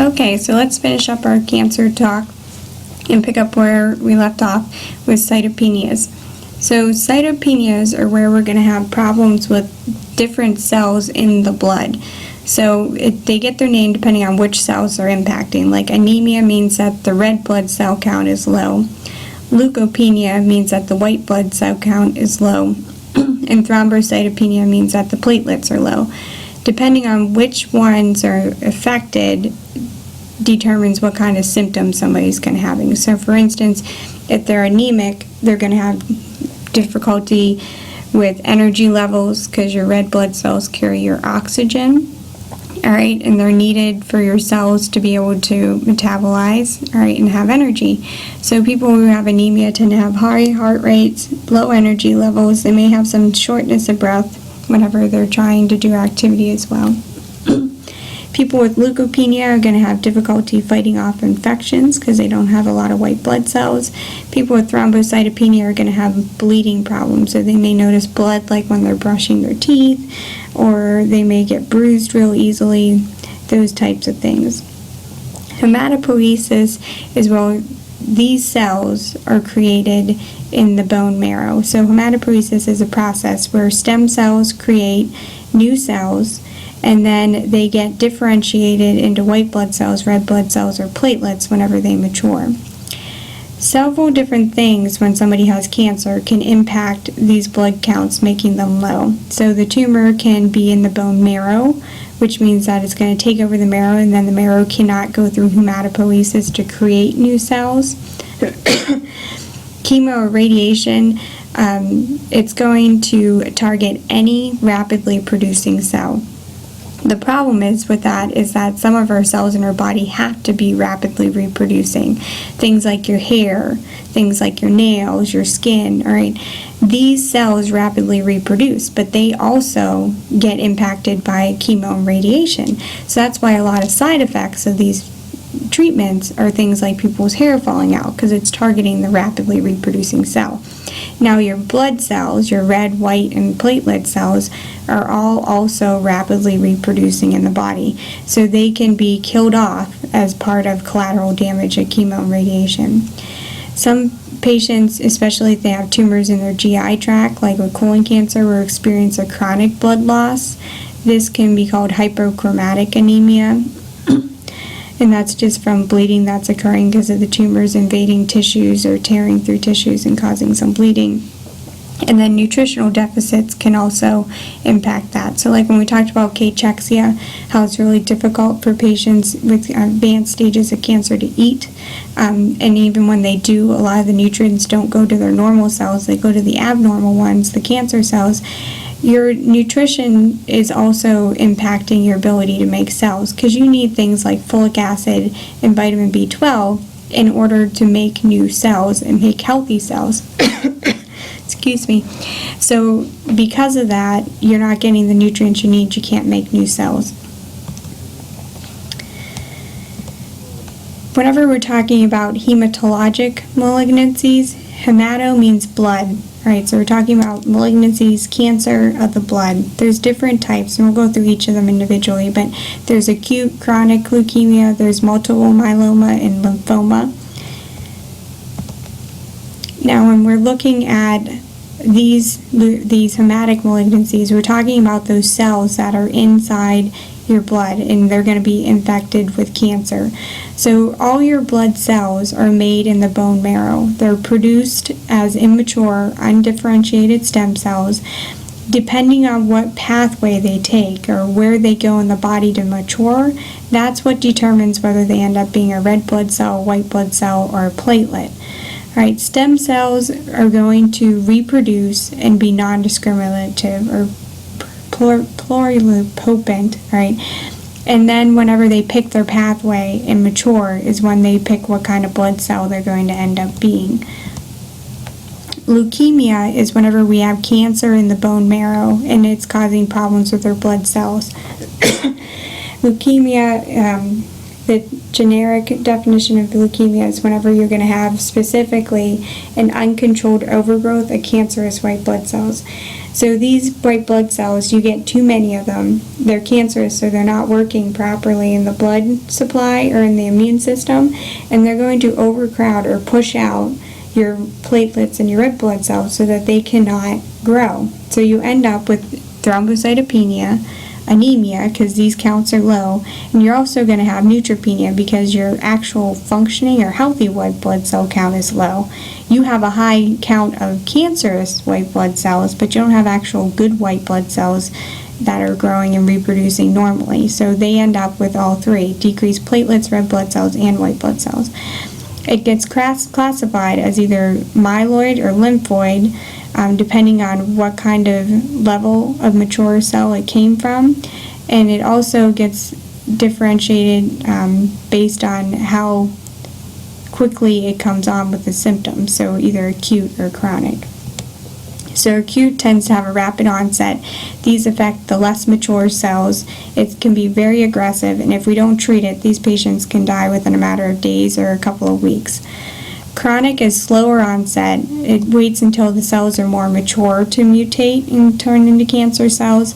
Okay, so let's finish up our cancer talk and pick up where we left off with cytopenias. So cytopenias are where we're going to have problems with different cells in the blood. So they get their name depending on which cells they're impacting. Like anemia means that the red blood cell count is low. Leukopenia means that the white blood cell count is low. And thrombocytopenia means that the platelets are low. Depending on which ones are affected determines what kind of symptoms somebody's going to be having. So for instance, if they're anemic, they're going to have difficulty with energy levels because your red blood cells carry your oxygen, all right, and they're needed for your cells to be able to metabolize, all right, and have energy. So people who have anemia tend to have high heart rates, low energy levels. They may have some shortness of breath whenever they're trying to do activity as well. People with leukopenia are going to have difficulty fighting off infections because they don't have a lot of white blood cells. People with thrombocytopenia are going to have bleeding problems, so they may notice blood like when they're brushing their teeth, or they may get bruised real easily, those types of things. Hematopoiesis is where these cells are created in the bone marrow. So hematopoiesis is a process where stem cells create new cells, and then they get differentiated into white blood cells, red blood cells, or platelets whenever they mature. Several different things when somebody has cancer can impact these blood counts, making them low. So the tumor can be in the bone marrow, which means that it's going to take over the marrow, and then the marrow cannot go through hematopoiesis to create new cells. Chemo or radiation, it's going to target any rapidly producing cell. The problem is with that is that some of our cells in our body have to be rapidly reproducing. Things like your hair, things like your nails, your skin, all right? These cells rapidly reproduce, but they also get impacted by chemo and radiation. So that's why a lot of side effects of these treatments are things like people's hair falling out, because it's targeting the rapidly reproducing cell. Now your blood cells, your red, white, and platelet cells, are all also rapidly reproducing in the body. So they can be killed off as part of collateral damage of chemo and radiation. Some patients, especially if they have tumors in their GI tract, like with colon cancer, will experience a chronic blood loss. This can be called hypochromatic anemia. And that's just from bleeding that's occurring because of the tumors invading tissues or tearing through tissues and causing some bleeding. And then nutritional deficits can also impact that. So like when we talked about cachexia, how it's really difficult for patients with advanced stages of cancer to eat. And even when they do, a lot of the nutrients don't go to their normal cells, they go to the abnormal ones, the cancer cells. Your nutrition is also impacting your ability to make cells, because you need things like folic acid and vitamin B12 in order to make new cells and make healthy cells. Excuse me. So because of that, you're not getting the nutrients you need, you can't make new cells. Whenever we're talking about hematologic malignancies, hemato means blood. Right, so we're talking about malignancies, cancer of the blood. There's different types, and we'll go through each of them individually, but there's acute chronic leukemia, there's multiple myeloma, and lymphoma. Now, when we're looking at these hematic malignancies, we're talking about those cells that are inside your blood, and they're going to be infected with cancer. So all your blood cells are made in the bone marrow. They're produced as immature, undifferentiated stem cells. Depending on what pathway they take or where they go in the body to mature, that's what determines whether they end up being a red blood cell, white blood cell, or a platelet. All right, stem cells are going to reproduce and be non-discriminative or pluripotent, right? And then whenever they pick their pathway and mature is when they pick what kind of blood cell they're going to end up being. Leukemia is whenever we have cancer in the bone marrow and it's causing problems with their blood cells. Leukemia, the generic definition of leukemia is whenever you're going to have specifically an uncontrolled overgrowth of cancerous white blood cells. So these white blood cells, you get too many of them. They're cancerous, so they're not working properly in the blood supply or in the immune system, and they're going to overcrowd or push out your platelets and your red blood cells so that they cannot grow. So you end up with thrombocytopenia, anemia, because these counts are low, and you're also going to have neutropenia because your actual functioning or healthy white blood cell count is low. You have a high count of cancerous white blood cells, but you don't have actual good white blood cells that are growing and reproducing normally. So they end up with all three: decreased platelets, red blood cells, and white blood cells. It gets classified as either myeloid or lymphoid, depending on what kind of level of mature cell it came from, and it also gets differentiated based on how quickly it comes on with the symptoms, so either acute or chronic. So acute tends to have a rapid onset. These affect the less mature cells. It can be very aggressive, and if we don't treat it, these patients can die within a matter of days or a couple of weeks. Chronic is slower onset. It waits until the cells are more mature to mutate and turn into cancer cells.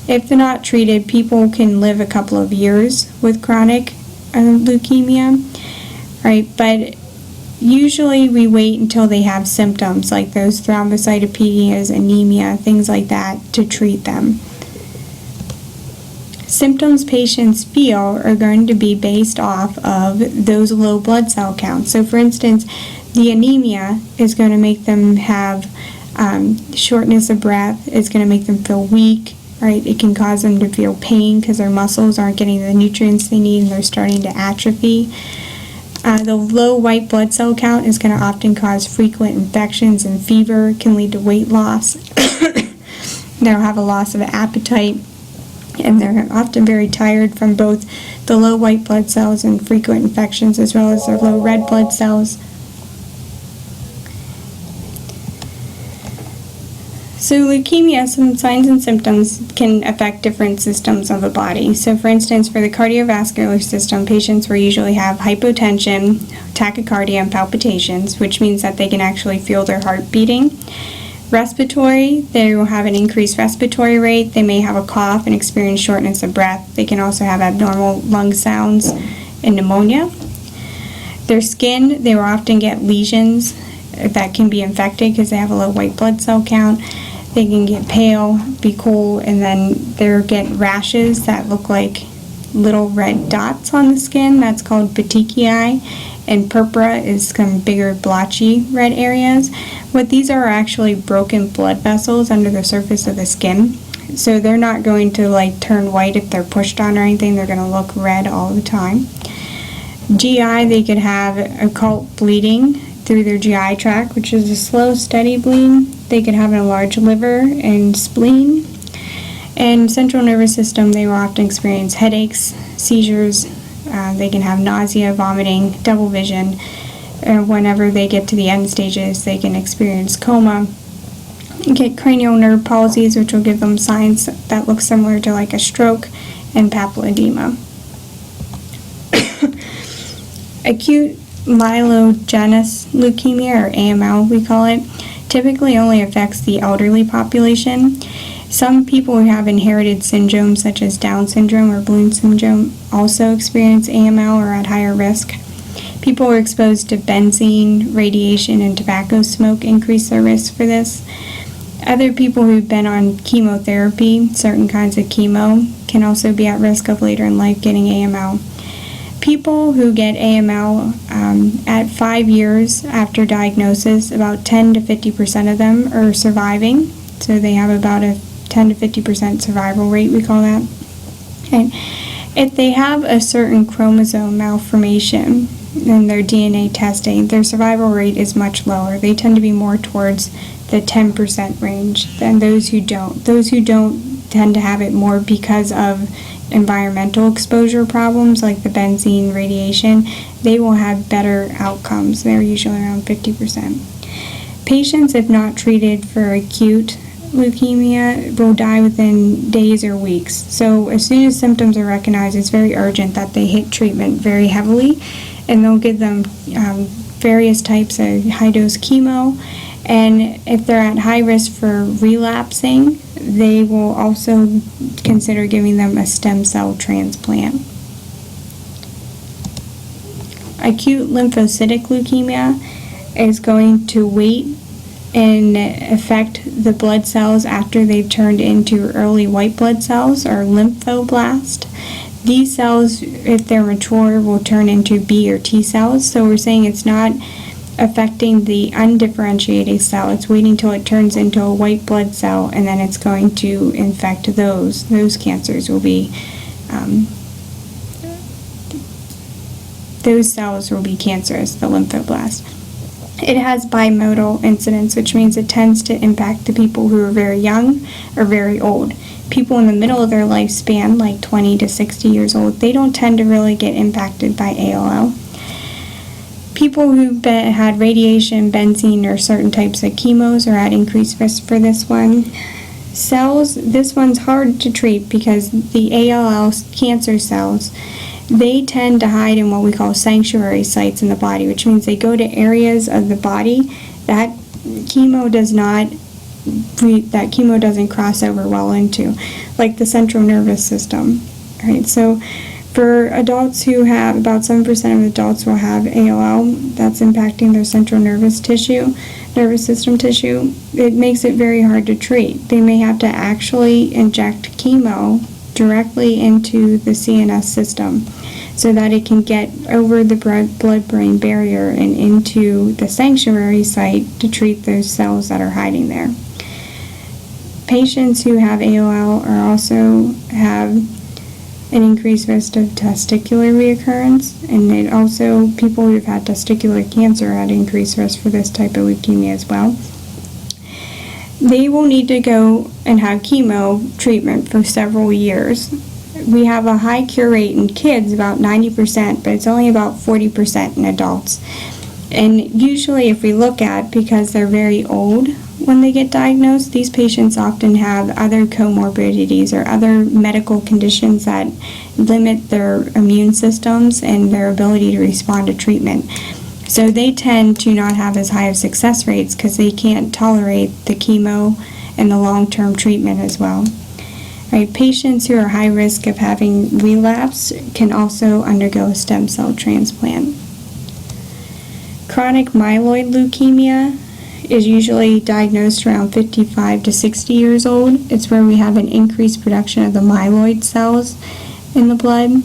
If they're not treated, people can live a couple of years with chronic leukemia, right? But usually we wait until they have symptoms like those thrombocytopenias, anemia, things like that, to treat them. Symptoms patients feel are going to be based off of those low blood cell counts. So for instance, the anemia is going to make them have shortness of breath. It's going to make them feel weak, right? It can cause them to feel pain because their muscles aren't getting the nutrients they need and they're starting to atrophy. The low white blood cell count is going to often cause frequent infections and fever. It can lead to weight loss. They'll have a loss of appetite, and they're often very tired from both the low white blood cells and frequent infections, as well as their low red blood cells. So leukemia, some signs and symptoms can affect different systems of the body. So for instance, for the cardiovascular system, patients will usually have hypotension, tachycardia, and palpitations, which means that they can actually feel their heart beating. Respiratory, they will have an increased respiratory rate. They may have a cough and experience shortness of breath. They can also have abnormal lung sounds and pneumonia. Their skin, they will often get lesions that can be infected because they have a low white blood cell count. They can get pale, be cool, and then they'll get rashes that look like little red dots on the skin. That's called petechiae, and purpura is some bigger blotchy red areas. What these are actually broken blood vessels under the surface of the skin. So they're not going to turn white if they're pushed on or anything. They're going to look red all the time. GI, they could have occult bleeding through their GI tract, which is a slow, steady bleed. They could have an enlarged liver and spleen. And central nervous system, they will often experience headaches, seizures. They can have nausea, vomiting, double vision. Whenever they get to the end stages, they can experience coma. Get cranial nerve palsies, which will give them signs that look similar to like a stroke, and papilledema. Acute myelogenous leukemia, or AML we call it, typically only affects the elderly population. Some people who have inherited syndromes such as Down syndrome or Bloom syndrome also experience AML or are at higher risk. People who are exposed to benzene, radiation, and tobacco smoke increase their risk for this. Other people who've been on chemotherapy, certain kinds of chemo, can also be at risk of later in life getting AML. People who get AML at 5 years after diagnosis, about 10 to 50% of them are surviving. So they have about a 10 to 50% survival rate, we call that. And if they have a certain chromosome malformation in their DNA testing, their survival rate is much lower. They tend to be more towards the 10% range than those who don't. Those who don't tend to have it more because of environmental exposure problems like the benzene, radiation. They will have better outcomes. They're usually around 50%. Patients, if not treated for acute leukemia, will die within days or weeks. So as soon as symptoms are recognized, it's very urgent that they hit treatment very heavily, and they'll give them various types of high-dose chemo, And if they're at high risk for relapsing, they will also consider giving them a stem cell transplant. Acute lymphocytic leukemia is going to wait and affect the blood cells after they've turned into early white blood cells, or lymphoblast. These cells, if they're mature, will turn into B or T cells. So we're saying it's not affecting the undifferentiated cell. It's waiting till it turns into a white blood cell, and then it's going to infect those. Those cancers will be, those cells will be cancerous, the lymphoblast. It has bimodal incidence, which means it tends to impact the people who are very young or very old. People in the middle of their lifespan, like 20 to 60 years old, they don't tend to really get impacted by ALL. People who've had radiation, benzene, or certain types of chemos are at increased risk for this one. Cells, this one's hard to treat because the ALL cancer cells, they tend to hide in what we call sanctuary sites in the body, which means they go to areas of the body that chemo doesn't cross over well into, like the central nervous system. Right? So for adults who have, about 7% of adults will have ALL, that's impacting their central nervous system tissue. It makes it very hard to treat. They may have to actually inject chemo directly into the CNS system so that it can get over the blood-brain barrier and into the sanctuary site to treat those cells that are hiding there. Patients who have ALL are also have an increased risk of testicular reoccurrence, and it also, people who've had testicular cancer are at increased risk for this type of leukemia as well. They will need to go and have chemo treatment for several years. We have a high cure rate in kids, about 90%, but it's only about 40% in adults. And usually if we look at, because they're very old when they get diagnosed, these patients often have other comorbidities or other medical conditions that limit their immune systems and their ability to respond to treatment. So they tend to not have as high of success rates because they can't tolerate the chemo and the long-term treatment as well. Right, patients who are high risk of having relapse can also undergo a stem cell transplant. Chronic myeloid leukemia is usually diagnosed around 55 to 60 years old. It's where we have an increased production of the myeloid cells in the blood.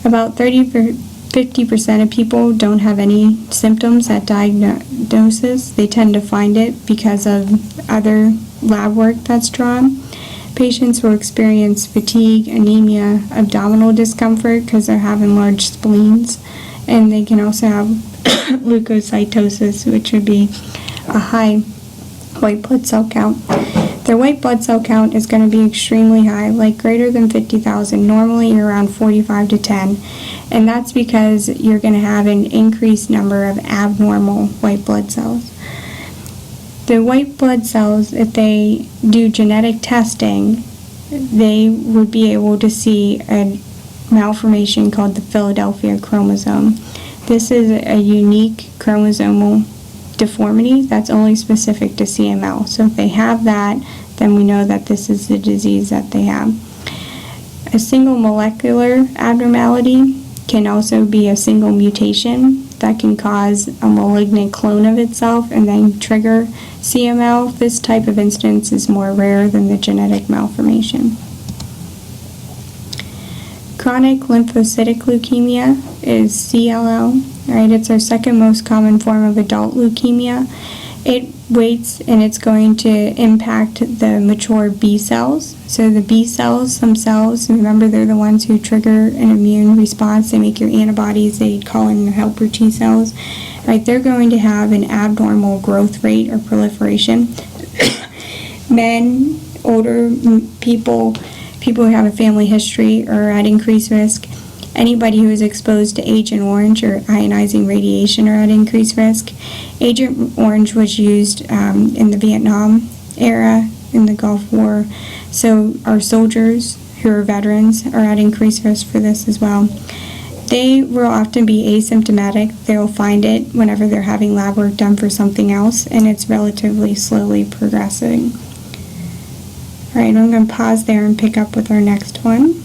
About 50% of people don't have any symptoms at diagnosis. They tend to find it because of other lab work that's drawn. Patients will experience fatigue, anemia, abdominal discomfort because they're having large spleens, and they can also have leukocytosis, which would be a high white blood cell count. Their white blood cell count is going to be extremely high, like greater than 50,000, normally around 45 to 10, and that's because you're going to have an increased number of abnormal white blood cells. The white blood cells, if they do genetic testing, they would be able to see a malformation called the Philadelphia chromosome. This is a unique chromosomal deformity that's only specific to CML. So if they have that, then we know that this is the disease that they have. A single molecular abnormality can also be a single mutation that can cause a malignant clone of itself and then trigger CML. This type of instance is more rare than the genetic malformation. Chronic lymphocytic leukemia is CLL, right? It's our second most common form of adult leukemia. It waits and it's going to impact the mature B cells. So the B cells themselves, remember they're the ones who trigger an immune response. They make your antibodies, they call in the helper T cells. Right, they're going to have an abnormal growth rate or proliferation. Men, older people who have a family history are at increased risk. Anybody who is exposed to Agent Orange or ionizing radiation are at increased risk. Agent Orange was used in the Vietnam era, in the Gulf War. So our soldiers who are veterans are at increased risk for this as well. They will often be asymptomatic. They'll find it whenever they're having lab work done for something else, and it's relatively slowly progressing. All right, I'm going to pause there and pick up with our next one.